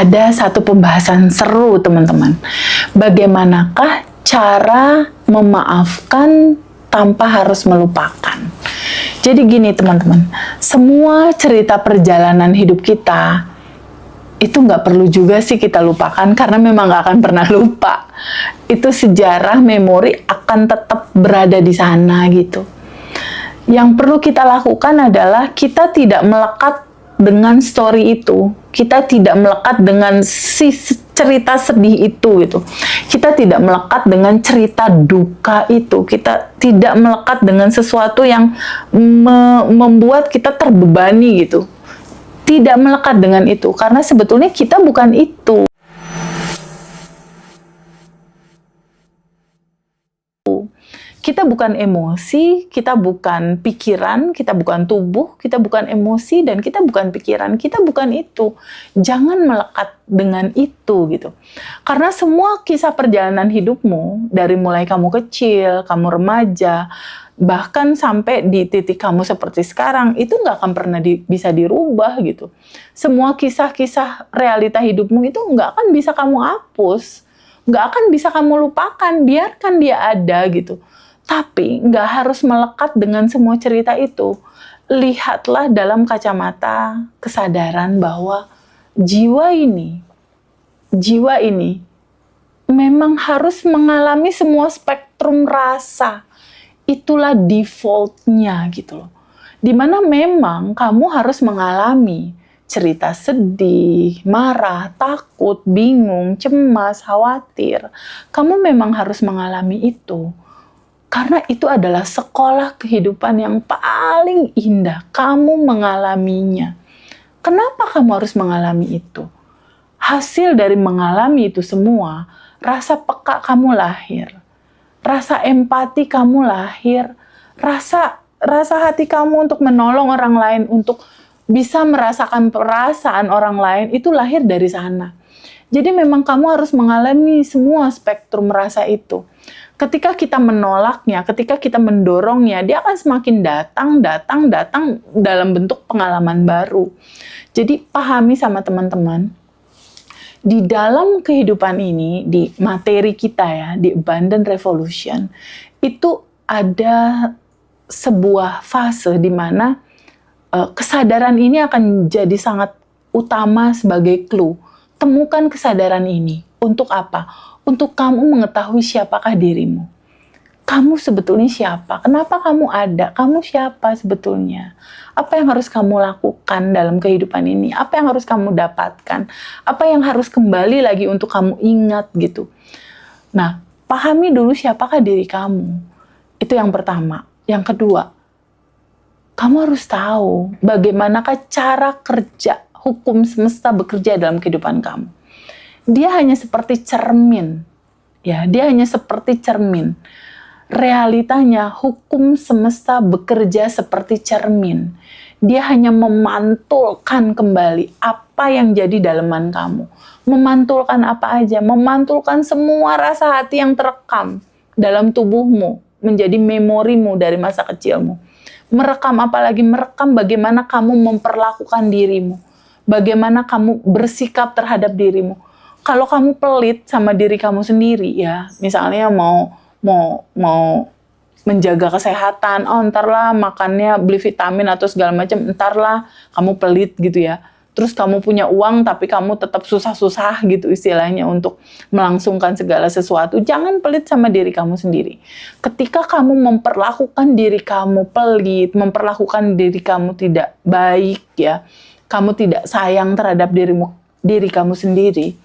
Ada satu pembahasan seru, teman-teman. Bagaimanakah cara memaafkan tanpa harus melupakan? Jadi gini, teman-teman. Semua cerita perjalanan hidup kita itu nggak perlu juga sih kita lupakan, karena memang nggak akan pernah lupa. Itu sejarah, memori akan tetap berada di sana gitu. Yang perlu kita lakukan adalah kita tidak melekat dengan story itu, kita tidak melekat dengan si cerita sedih itu gitu. Kita tidak melekat dengan cerita duka itu, kita tidak melekat dengan sesuatu yang membuat kita terbebani gitu. Tidak melekat dengan itu, karena sebetulnya kita bukan itu. Kita bukan emosi, kita bukan pikiran, kita bukan tubuh, kita bukan emosi, dan kita bukan pikiran, kita bukan itu. Jangan melekat dengan itu gitu. Karena semua kisah perjalanan hidupmu, dari mulai kamu kecil, kamu remaja, bahkan sampai di titik kamu seperti sekarang, itu nggak akan pernah bisa dirubah gitu. Semua kisah-kisah realita hidupmu itu nggak akan bisa kamu hapus, nggak akan bisa kamu lupakan, biarkan dia ada gitu. Tapi nggak harus melekat dengan semua cerita itu. Lihatlah dalam kacamata kesadaran bahwa jiwa ini memang harus mengalami semua spektrum rasa. Itulah default-nya gitu loh. Dimana memang kamu harus mengalami cerita sedih, marah, takut, bingung, cemas, khawatir. Kamu memang harus mengalami itu. Karena itu adalah sekolah kehidupan yang paling indah. Kamu mengalaminya. Kenapa kamu harus mengalami itu? Hasil dari mengalami itu semua, rasa peka kamu lahir. Rasa empati kamu lahir. Rasa hati kamu untuk menolong orang lain, untuk bisa merasakan perasaan orang lain, itu lahir dari sana. Jadi memang kamu harus mengalami semua spektrum rasa itu. Ketika kita menolaknya, ketika kita mendorongnya, dia akan semakin datang dalam bentuk pengalaman baru. Jadi pahami sama teman-teman, di dalam kehidupan ini, di materi kita ya, di Abundant Revolution, itu ada sebuah fase di mana kesadaran ini akan jadi sangat utama sebagai clue. Temukan kesadaran ini. Untuk apa? Untuk kamu mengetahui siapakah dirimu. Kamu sebetulnya siapa? Kenapa kamu ada? Kamu siapa sebetulnya? Apa yang harus kamu lakukan dalam kehidupan ini? Apa yang harus kamu dapatkan? Apa yang harus kembali lagi untuk kamu ingat gitu? Nah, pahami dulu siapakah diri kamu. Itu yang pertama. Yang kedua, kamu harus tahu bagaimanakah cara kerja hukum semesta bekerja dalam kehidupan kamu. Dia hanya seperti cermin. Ya, dia hanya seperti cermin. Realitanya hukum semesta bekerja seperti cermin. Dia hanya memantulkan kembali apa yang jadi daleman kamu. Memantulkan apa aja? Memantulkan semua rasa hati yang terekam dalam tubuhmu menjadi memorimu dari masa kecilmu. Merekam apalagi? Merekam bagaimana kamu memperlakukan dirimu. Bagaimana kamu bersikap terhadap dirimu. Kalau kamu pelit sama diri kamu sendiri ya, misalnya mau menjaga kesehatan, entarlah makannya beli vitamin atau segala macam, entarlah kamu pelit gitu ya. Terus kamu punya uang tapi kamu tetap susah-susah gitu istilahnya untuk melangsungkan segala sesuatu. Jangan pelit sama diri kamu sendiri. Ketika kamu memperlakukan diri kamu pelit, memperlakukan diri kamu tidak baik ya, kamu tidak sayang terhadap diri kamu sendiri,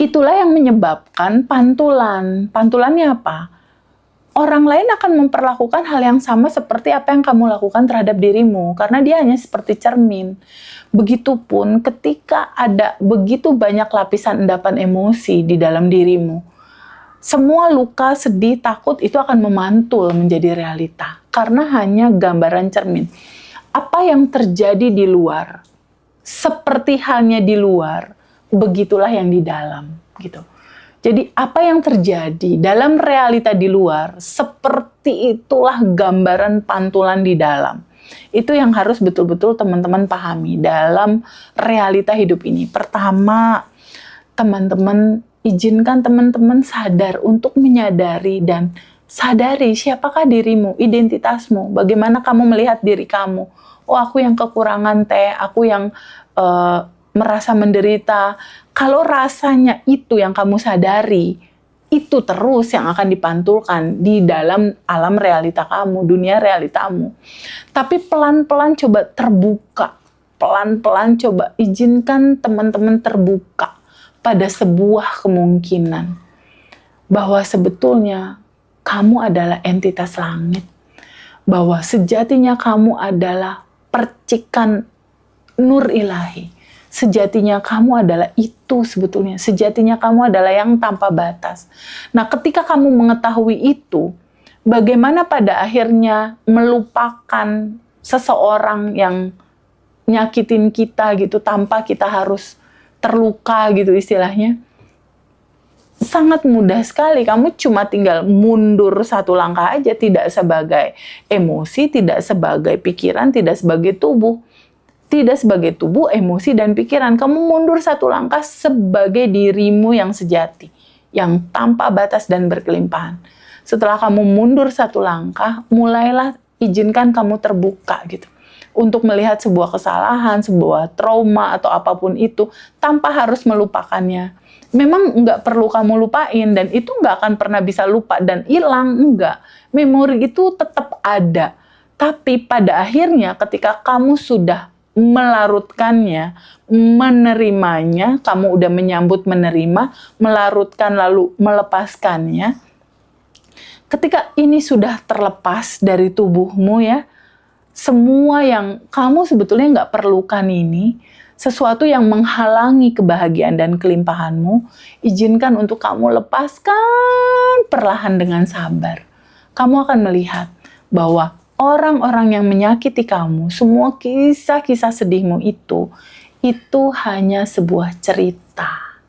itulah yang menyebabkan pantulan. Pantulannya apa? Orang lain akan memperlakukan hal yang sama seperti apa yang kamu lakukan terhadap dirimu, karena dia hanya seperti cermin. Begitupun ketika ada begitu banyak lapisan endapan emosi di dalam dirimu, semua luka, sedih, takut itu akan memantul menjadi realita, karena hanya gambaran cermin. Apa yang terjadi di luar, seperti halnya di luar, begitulah yang di dalam gitu. Jadi apa yang terjadi dalam realita di luar, seperti itulah gambaran pantulan di dalam. Itu yang harus betul-betul teman-teman pahami dalam realita hidup ini. Pertama, teman-teman izinkan teman-teman sadar untuk menyadari dan sadari siapakah dirimu, identitasmu, bagaimana kamu melihat diri kamu. Oh, aku yang kekurangan teh, aku yang merasa menderita. Kalau rasanya itu yang kamu sadari, itu terus yang akan dipantulkan di dalam alam realita kamu, dunia realitamu. Tapi pelan-pelan coba terbuka, pelan-pelan coba izinkan teman-teman terbuka pada sebuah kemungkinan bahwa sebetulnya kamu adalah entitas langit, bahwa sejatinya kamu adalah percikan nur ilahi. Sejatinya kamu adalah itu sebetulnya. Sejatinya kamu adalah yang tanpa batas. Nah, ketika kamu mengetahui itu, bagaimana pada akhirnya melupakan seseorang yang nyakitin kita gitu tanpa kita harus terluka gitu istilahnya. Sangat mudah sekali, kamu cuma tinggal mundur satu langkah aja, tidak sebagai emosi, tidak sebagai pikiran, tidak sebagai tubuh. Tidak sebagai tubuh, emosi, dan pikiran. Kamu mundur satu langkah sebagai dirimu yang sejati, yang tanpa batas dan berkelimpahan. Setelah kamu mundur satu langkah, mulailah izinkan kamu terbuka gitu. Untuk melihat sebuah kesalahan, sebuah trauma, atau apapun itu, tanpa harus melupakannya. Memang nggak perlu kamu lupain, dan itu nggak akan pernah bisa lupa dan hilang, enggak. Memori itu tetap ada. Tapi pada akhirnya ketika kamu sudah melarutkannya, menerimanya, kamu udah menyambut menerima, melarutkan lalu melepaskannya. Ketika ini sudah terlepas dari tubuhmu ya, semua yang kamu sebetulnya nggak perlukan ini, sesuatu yang menghalangi kebahagiaan dan kelimpahanmu, izinkan untuk kamu lepaskan perlahan dengan sabar. Kamu akan melihat bahwa orang-orang yang menyakiti kamu, semua kisah-kisah sedihmu itu hanya sebuah cerita.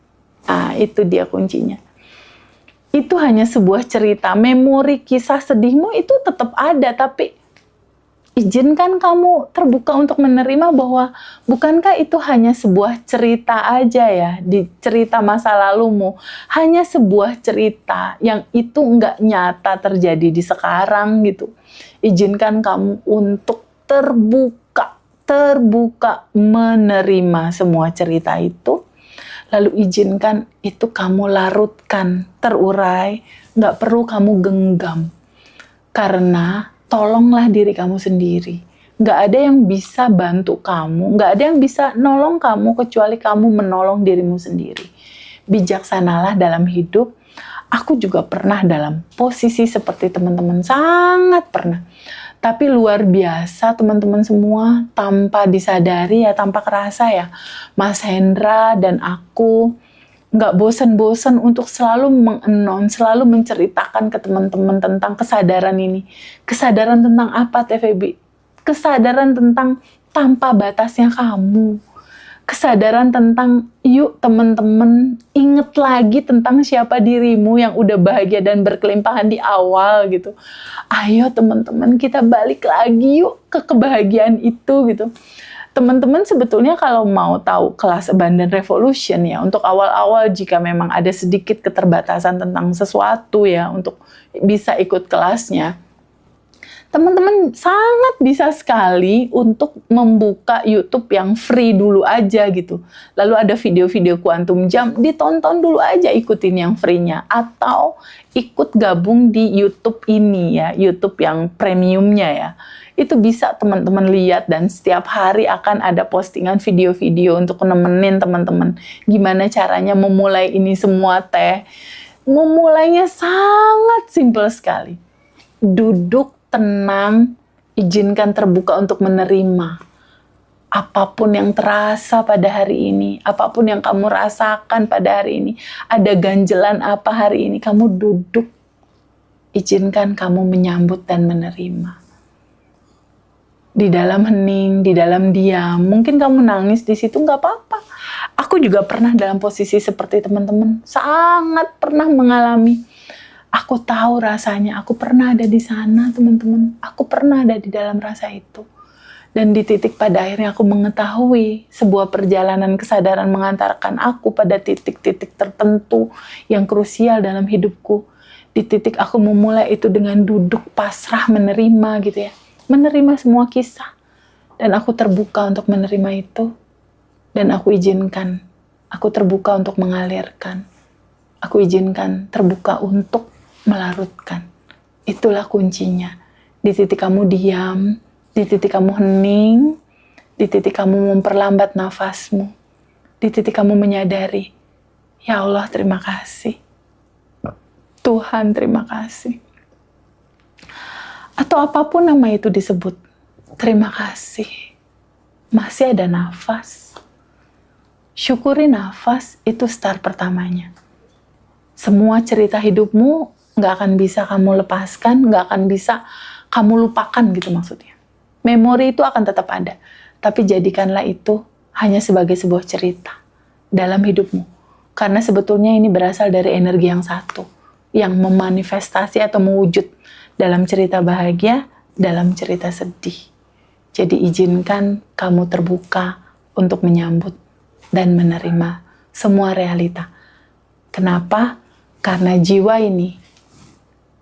Nah, itu dia kuncinya. Itu hanya sebuah cerita. Memori kisah sedihmu itu tetap ada, tapi izinkan kamu terbuka untuk menerima bahwa bukankah itu hanya sebuah cerita aja ya, di cerita masa lalumu. Hanya sebuah cerita yang itu nggak nyata terjadi di sekarang gitu. Izinkan kamu untuk terbuka menerima semua cerita itu. Lalu izinkan itu kamu larutkan, terurai, nggak perlu kamu genggam. Karena tolonglah diri kamu sendiri. Nggak ada yang bisa bantu kamu, nggak ada yang bisa nolong kamu kecuali kamu menolong dirimu sendiri. Bijaksanalah dalam hidup. Aku juga pernah dalam posisi seperti teman-teman, sangat pernah. Tapi luar biasa teman-teman semua, tanpa disadari ya, tanpa kerasa ya. Mas Hendra dan aku nggak bosan-bosan untuk selalu selalu menceritakan ke teman-teman tentang kesadaran ini. Kesadaran tentang apa, TVB? Kesadaran tentang tanpa batasnya kamu. Kesadaran tentang, yuk teman-teman, inget lagi tentang siapa dirimu yang udah bahagia dan berkelimpahan di awal gitu. Ayo teman-teman, kita balik lagi yuk ke kebahagiaan itu gitu. Teman-teman sebetulnya kalau mau tahu kelas Abundant Revolution ya, untuk awal-awal jika memang ada sedikit keterbatasan tentang sesuatu ya, untuk bisa ikut kelasnya, teman-teman sangat bisa sekali untuk membuka YouTube yang free dulu aja gitu. Lalu ada video-video Quantum Jam, ditonton dulu aja, ikutin yang free-nya. Atau ikut gabung di YouTube ini ya, YouTube yang premiumnya ya. Itu bisa teman-teman lihat, dan setiap hari akan ada postingan video-video untuk nemenin teman-teman. Gimana caranya memulai ini semua teh. Memulainya sangat simpel sekali. Duduk tenang, izinkan terbuka untuk menerima apapun yang terasa pada hari ini, apapun yang kamu rasakan pada hari ini, ada ganjelan apa hari ini, kamu duduk, izinkan kamu menyambut dan menerima. Di dalam hening, di dalam diam, mungkin kamu nangis di situ, nggak apa-apa. Aku juga pernah dalam posisi seperti teman-teman, sangat pernah mengalami. Aku tahu rasanya, aku pernah ada di sana teman-teman. Aku pernah ada di dalam rasa itu. Dan di titik pada akhirnya aku mengetahui sebuah perjalanan kesadaran mengantarkan aku pada titik-titik tertentu yang krusial dalam hidupku. Di titik aku memulai itu dengan duduk pasrah menerima gitu ya. Menerima semua kisah. Dan aku terbuka untuk menerima itu. Dan aku izinkan. Aku terbuka untuk mengalirkan. Aku izinkan terbuka untuk melarutkan. Itulah kuncinya. Di titik kamu diam, di titik kamu hening, di titik kamu memperlambat nafasmu, di titik kamu menyadari, ya Allah terima kasih. Tuhan terima kasih. Atau apapun nama itu disebut, terima kasih. Masih ada nafas. Syukuri nafas, itu start pertamanya. Semua cerita hidupmu gak akan bisa kamu lepaskan, gak akan bisa kamu lupakan gitu maksudnya. Memori itu akan tetap ada, tapi jadikanlah itu hanya sebagai sebuah cerita dalam hidupmu. Karena sebetulnya ini berasal dari energi yang satu, yang memanifestasi atau mewujud dalam cerita bahagia, dalam cerita sedih. Jadi izinkan kamu terbuka untuk menyambut dan menerima semua realita. Kenapa? Karena jiwa ini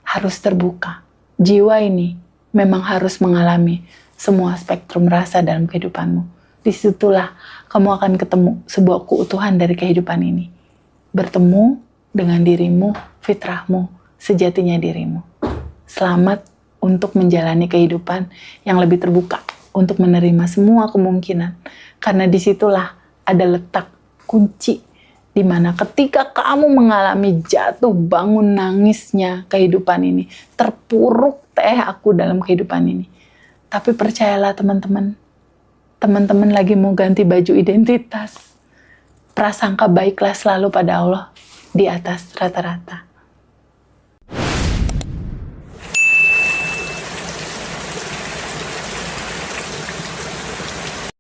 harus terbuka. Jiwa ini memang harus mengalami semua spektrum rasa dalam kehidupanmu. Disitulah kamu akan ketemu sebuah keutuhan dari kehidupan ini. Bertemu dengan dirimu, fitrahmu, sejatinya dirimu. Selamat untuk menjalani kehidupan yang lebih terbuka, untuk menerima semua kemungkinan. Karena disitulah ada letak kunci, di mana ketika kamu mengalami jatuh bangun nangisnya kehidupan ini, terpuruk aku dalam kehidupan ini. Tapi percayalah teman-teman, teman-teman lagi mau ganti baju identitas. Prasangka baiklah selalu pada Allah di atas rata-rata.